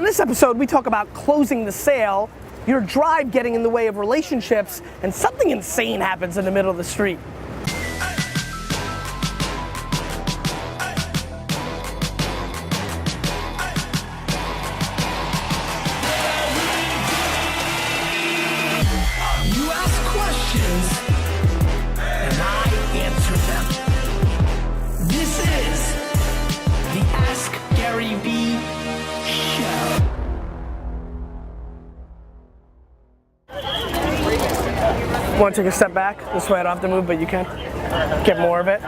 On this episode, we talk about closing the sale, your drive getting in the way of relationships, and something insane happens in the middle of the street. You ask questions, and I answer them. This is the Ask Gary Vee Show. Want to take a step back? This way I don't have to move, but you can. Get more of it.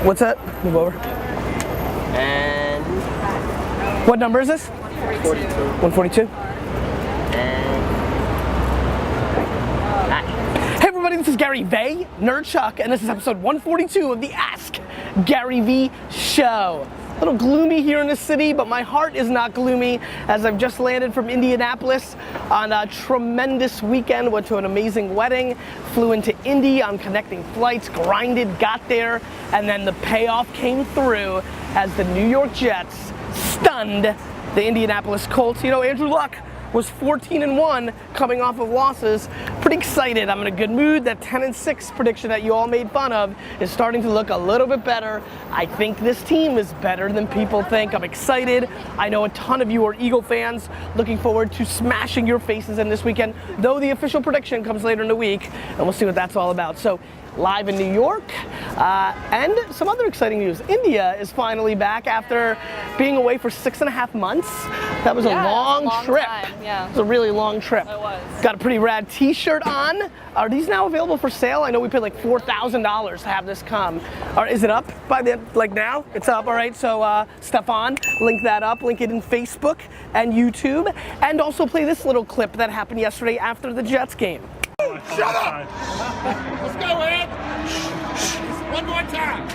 What's that? Move over. And What number is this? 42. 142. Hey everybody, this is Gary Vee, Nerdchuck, and this is episode 142 of the Ask Gary Vee Show. A little gloomy here in the city, but my heart is not gloomy as I've just landed from Indianapolis on a tremendous weekend. Went to an amazing wedding, flew into Indy on connecting flights, grinded, got there, and then the payoff came through as the New York Jets stunned the Indianapolis Colts. You know, Andrew Luck was 14-1 coming off of losses. Pretty excited. I'm in a good mood. That 10-6 prediction that you all made fun of is starting to look a little bit better. I think this team is better than people think. I'm excited. I know a ton of you are Eagle fans. Looking forward to smashing your faces in this weekend, though the official prediction comes later in the week, and we'll see what that's all about. So, live in New York, and some other exciting news. India is finally back after being away for 6.5 months. That was a long trip. Yeah. It was a really long trip. It was. Got a pretty rad t-shirt on. Are these now available for sale? I know we paid like $4,000 to have this come. Or is it up by the, like now? It's up, all right. So Stefan, link that up, link it in Facebook and YouTube, and also play this little clip that happened yesterday after the Jets game. Shut up! Let's go, Ed! One more time!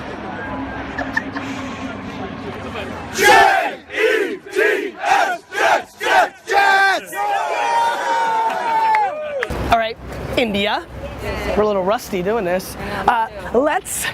J-E-T-S! Jets! Jets! Jets! All right, India. We're a little rusty doing this. Let's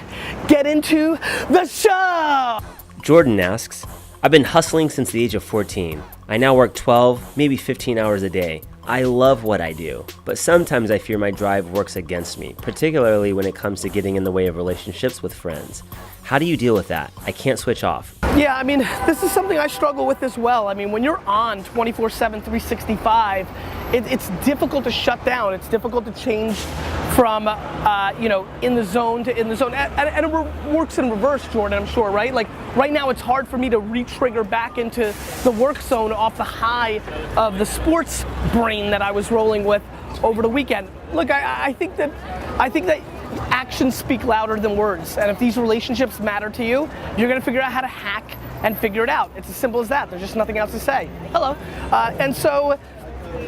get into the show! Jordan asks, I've been hustling since the age of 14. I now work 12, maybe 15 hours a day. I love what I do, but sometimes I fear my drive works against me, particularly when it comes to getting in the way of relationships with friends. How do you deal with that? I can't switch off. Yeah, I mean, this is something I struggle with as well. I mean, when you're on 24/7, 365, it's difficult to shut down. It's difficult to change from, in the zone to in the zone. And it works in reverse, Jordan, I'm sure, right? Like, right now it's hard for me to re-trigger back into the work zone off the high of the sports brain that I was rolling with over the weekend. Look, I think that actions speak louder than words, and if these relationships matter to you, you're gonna figure out how to hack and figure it out. It's as simple as that. There's just nothing else to say. Hello. And so,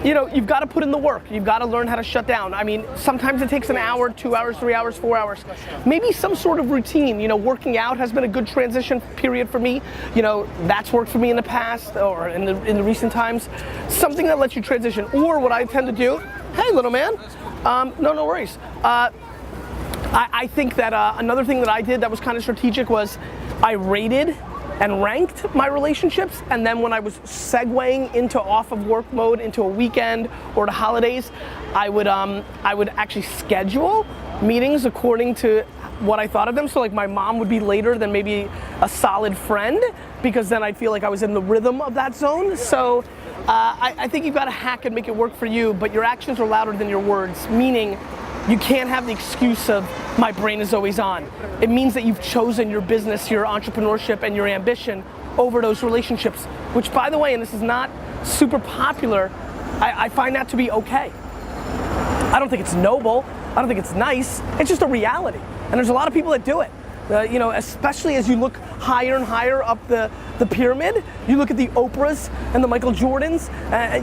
you've got to put in the work. You've got to learn how to shut down. I mean, sometimes it takes an hour, 2 hours, 3 hours, 4 hours. Maybe some sort of routine. Working out has been a good transition period for me. That's worked for me in the past or in the recent times. Something that lets you transition. Or what I tend to do, hey, little man, no worries. I think that another thing that I did that was kind of strategic was I rated and ranked my relationships, and then when I was segueing into off of work mode into a weekend or the holidays, I would actually schedule meetings according to what I thought of them. So like my mom would be later than maybe a solid friend, because then I'd feel like I was in the rhythm of that zone. So I think you've got to hack and make it work for you, but your actions are louder than your words, meaning you can't have the excuse of my brain is always on. It means that you've chosen your business, your entrepreneurship, and your ambition over those relationships, which, by the way, and this is not super popular, I find that to be okay. I don't think it's noble. I don't think it's nice. It's just a reality. And there's a lot of people that do it. Especially as you look higher and higher up the pyramid, you look at the Oprahs and the Michael Jordans.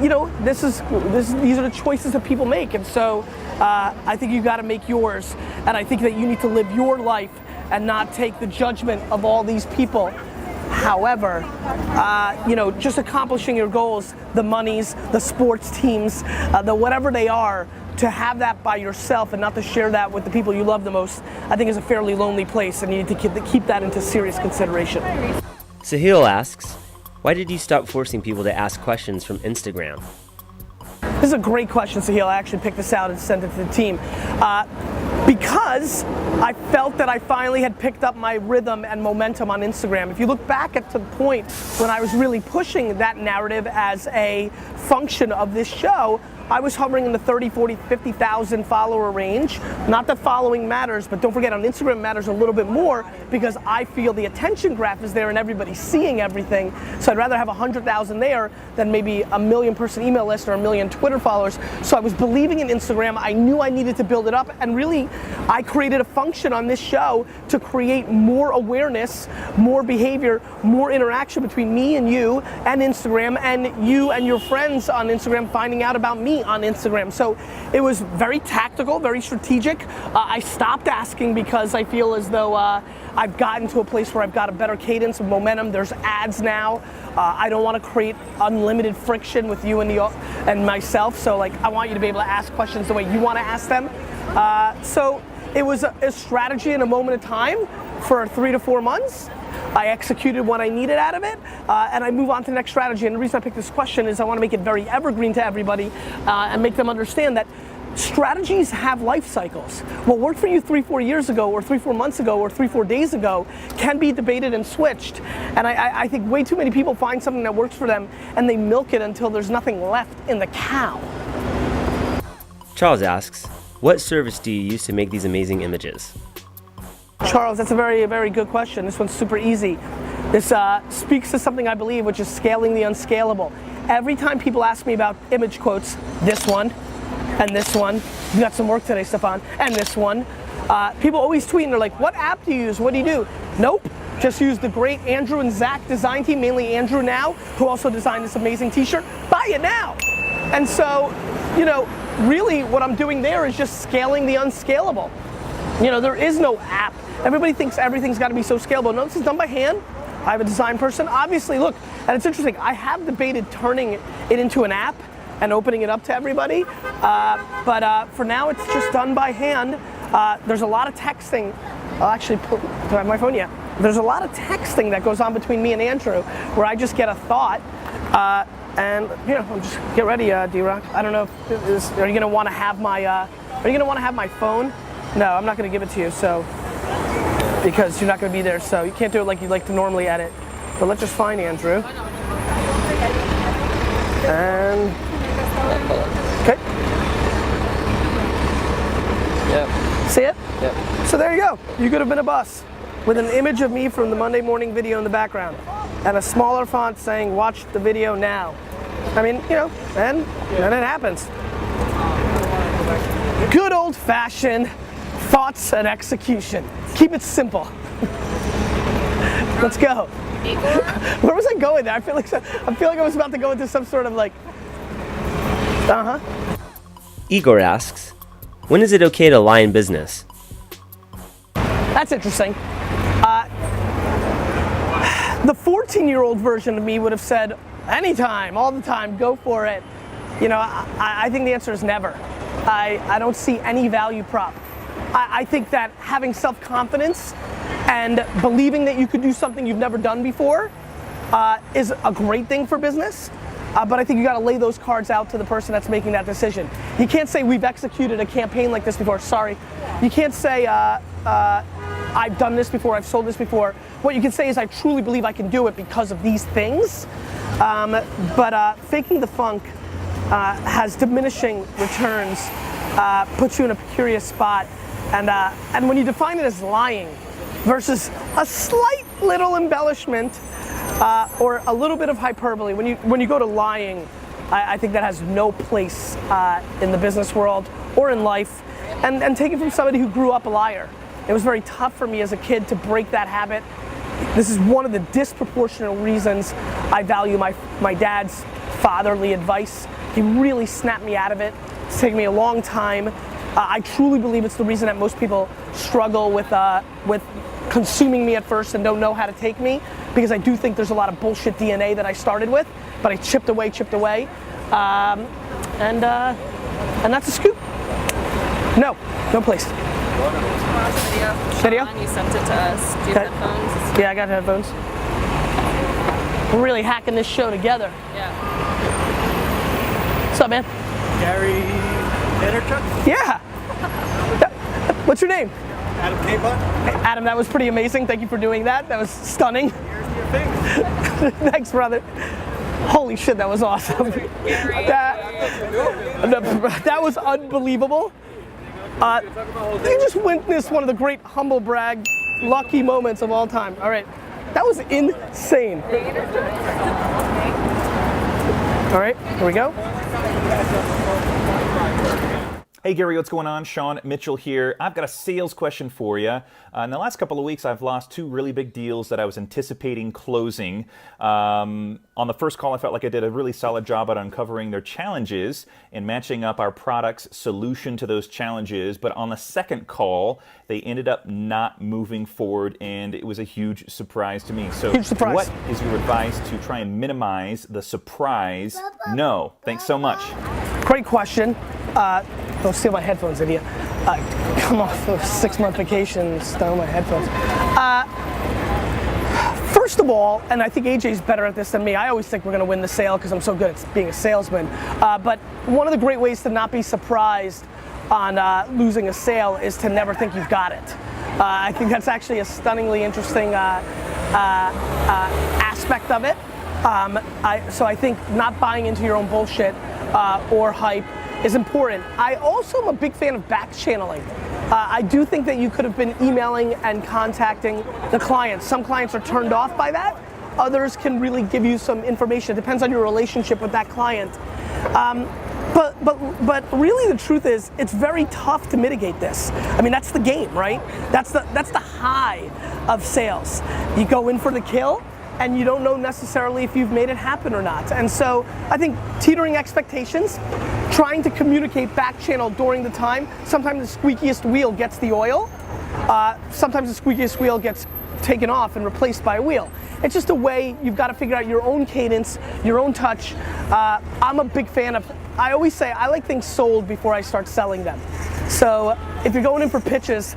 These are the choices that people make, and so I think you've got to make yours. And I think that you need to live your life and not take the judgment of all these people. However, just accomplishing your goals, the monies, the sports teams, the whatever they are, to have that by yourself and not to share that with the people you love the most, I think is a fairly lonely place, and you need to keep that into serious consideration. Sahil asks, why did you stop forcing people to ask questions from Instagram? This is a great question, Sahil. I actually picked this out and sent it to the team. Because I felt that I finally had picked up my rhythm and momentum on Instagram. If you look back at the point when I was really pushing that narrative as a function of this show, I was hovering in the 30, 40, 50,000 follower range. Not that following matters, but don't forget on Instagram matters a little bit more because I feel the attention graph is there and everybody's seeing everything. So I'd rather have 100,000 there than maybe a million person email list or a million Twitter followers. So I was believing in Instagram. I knew I needed to build it up, and really I created a function on this show to create more awareness, more behavior, more interaction between me and you and Instagram, and you and your friends on Instagram finding out about me on Instagram. So it was very tactical, very strategic. I stopped asking because I feel as though I've gotten to a place where I've got a better cadence of momentum. There's ads now. I don't want to create unlimited friction with you and myself. So like, I want you to be able to ask questions the way you want to ask them. So it was a strategy in a moment of time for 3 to 4 months. I executed what I needed out of it, and I move on to the next strategy. And the reason I picked this question is I want to make it very evergreen to everybody and make them understand that strategies have life cycles. What worked for you 3-4 years ago, or 3-4 months ago, or 3-4 days ago can be debated and switched. And I think way too many people find something that works for them and they milk it until there's nothing left in the cow. Charles asks, what service do you use to make these amazing images? Charles, that's a very, very good question. This one's super easy. This speaks to something I believe, which is scaling the unscalable. Every time people ask me about image quotes, this one, and this one, you got some work today, Stefan, and this one, people always tweet and they're like, what app do you use? What do you do? Nope, just use the great Andrew and Zach design team, mainly Andrew now, who also designed this amazing t-shirt. Buy it now. And so, you know, really what I'm doing there is just scaling the unscalable. You know, there is no app. Everybody thinks everything's got to be so scalable. No, this is done by hand. I have a design person. Obviously, look, and it's interesting, I have debated turning it into an app and opening it up to everybody, but for now it's just done by hand. There's a lot of texting. I'll actually do I have my phone yet? There's a lot of texting that goes on between me and Andrew where I just get a thought, and you know, just get ready, D-Rock. I don't know if are you gonna want to have my phone? No, I'm not gonna give it to you, so because you're not gonna be there, so you can't do it like you like to normally edit. But let's just find Andrew. And okay. Yep. See it? Yep. So there you go. You could have been a bus with an image of me from the Monday morning video in the background and a smaller font saying watch the video now. I mean, you know, and then it happens. Good old fashioned thoughts and execution. Keep it simple. Let's go. Where was I going there? I feel like I was about to go into some sort of like, Igor asks, when is it okay to lie in business? That's interesting. The 14-year-old version of me would have said, anytime, all the time, go for it. You know, I think the answer is never. I don't see any value prop. I think that having self-confidence and believing that you could do something you've never done before is a great thing for business. But I think you got to lay those cards out to the person that's making that decision. You can't say we've executed a campaign like this before. Sorry. You can't say I've done this before, I've sold this before. What you can say is I truly believe I can do it because of these things. But faking the funk has diminishing returns, puts you in a precarious spot. And when you define it as lying versus a slight little embellishment or a little bit of hyperbole, when you go to lying, I think that has no place in the business world or in life. And take it from somebody who grew up a liar. It was very tough for me as a kid to break that habit. This is one of the disproportionate reasons I value my dad's fatherly advice. He really snapped me out of it. It's taken me a long time. I truly believe it's the reason that most people struggle with consuming me at first and don't know how to take me, because I do think there's a lot of bullshit DNA that I started with, but I chipped away, and that's a scoop. No place. Video? Video? You sent it to us. Do you have headphones? Yeah, I got headphones. We're really hacking this show together. Yeah. What's up, man? Gary Vaynerchuk? Yeah. What's your name? Adam K-Butt? Adam, that was pretty amazing. Thank you for doing that. That was stunning. Here's your thing. Thanks, brother. Holy shit, that was awesome. That was unbelievable. You just witnessed one of the great humble brag, lucky moments of all time. All right, that was insane. All right, here we go. Hey Gary, what's going on? Sean Mitchell here. I've got a sales question for you. In the last couple of weeks, I've lost 2 really big deals that I was anticipating closing. On the first call, I felt like I did a really solid job at uncovering their challenges and matching up our product's solution to those challenges. But on the second call, they ended up not moving forward, and it was a huge surprise to me. So Huge surprise. what is your advice to try and minimize the surprise? No. Thanks so much. Great question. Don't steal my headphones, idiot. Come off a 6-month vacation, steal my headphones. First of all, and I think AJ's better at this than me, I always think we're going to win the sale because I'm so good at being a salesman. But one of the great ways to not be surprised on losing a sale is to never think you've got it. I think that's actually a stunningly interesting aspect of it. So I think not buying into your own bullshit or hype is important. I also am a big fan of back channeling. I do think that you could have been emailing and contacting the clients. Some clients are turned off by that. Others can really give you some information. It depends on your relationship with that client. But really the truth is, it's very tough to mitigate this. I mean, that's the game, right? That's the high of sales. You go in for the kill, and you don't know necessarily if you've made it happen or not. And so I think teetering expectations, trying to communicate back channel during the time. Sometimes the squeakiest wheel gets the oil. Sometimes the squeakiest wheel gets taken off and replaced by a wheel. It's just a way you've got to figure out your own cadence, your own touch. I'm a big fan of, I always say I like things sold before I start selling them. So if you're going in for pitches,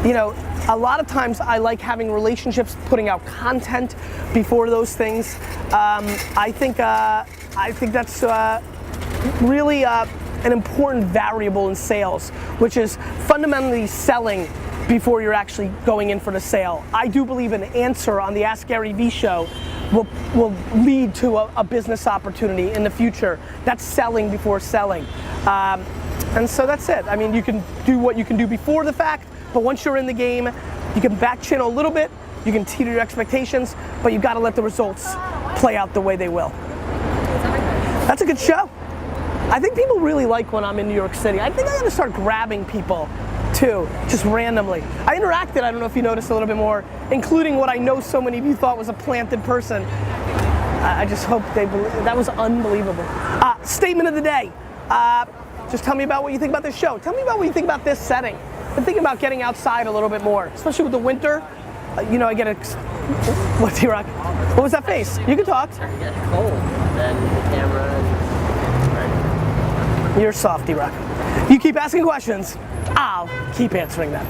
you know, a lot of times I like having relationships, putting out content before those things. I think that's really an important variable in sales, which is fundamentally selling before you're actually going in for the sale. I do believe an answer on the Ask Gary Vee show will lead to a business opportunity in the future. That's selling before selling. And so that's it. I mean, you can do what you can do before the fact, but once you're in the game, you can back channel a little bit, you can teeter your expectations, but you've got to let the results play out the way they will. That's a good show. I think people really like when I'm in New York City. I think I'm gonna start grabbing people too, just randomly. I interacted, I don't know if you noticed a little bit more, including what I know so many of you thought was a planted person. I just hope they believe, that was unbelievable. Statement of the day. Just tell me about what you think about this show. Tell me about what you think about this setting. I'm thinking about getting outside a little bit more, especially with the winter. You know, I get what, T-Rock? What was that face? You can talk. It gets cold, then the camera. You're soft, T-Rock. You keep asking questions, I'll keep answering them.